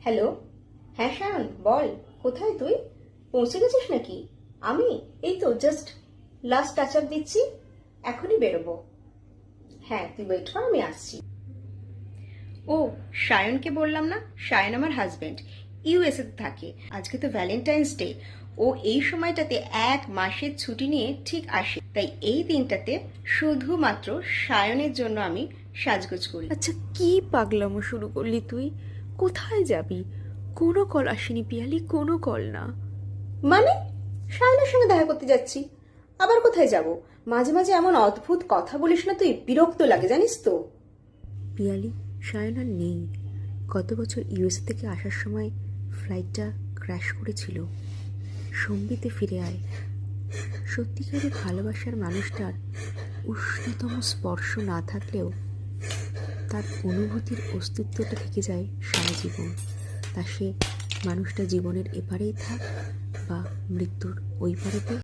Hello. হ্যাঁ সায়ন, বল। কোথায় তুই? পৌঁছে গেছিস নাকি? আমি এই তো জাস্ট লাস্ট টাচ আপ দিচ্ছি, এখনই বেরোবো। হ্যাঁ, তুই ওয়েট কর, আমি আসছি। ও, সায়নকে বললাম না, সায়ন আমার হাজবেন্ড, ইউএসএ তে থাকে। আজকে তো ভ্যালেন্টাইন্স ডে, ও এই সময়টাতে 1 মাসের ছুটি নিয়ে ঠিক আসে, তাই এই দিনটাতে শুধুমাত্র সায়নের জন্য আমি সাজগোজ করি। আচ্ছা, কি পাগলামো শুরু করলি তুই? কোথায় যাবি? কোনো কল আসেনি পিয়ালি, কোনো কল না। মানে, সায়নের সঙ্গে দেখা করতে যাচ্ছি, আবার কোথায় যাব? মাঝে মাঝে এমন অদ্ভুত কথা বলিস না তুই, বিরক্ত লাগে জানিস তো। পিয়ালি, সায়ন আর নেই। গত বছর ইউএস থেকে আসার সময় ফ্লাইটটা ক্র্যাশ করেছিল। সম্বিতে ফিরে আয়। সত্যিকারের ভালোবাসার মানুষটার উষ্ণতম স্পর্শ না থাকলেও তার অনুভূতির অস্তিত্বটা থেকে যায় সারা জীবন। তা সে মানুষটা জীবনের এপারেই থাক বা মৃত্যুর ওই পারেতে।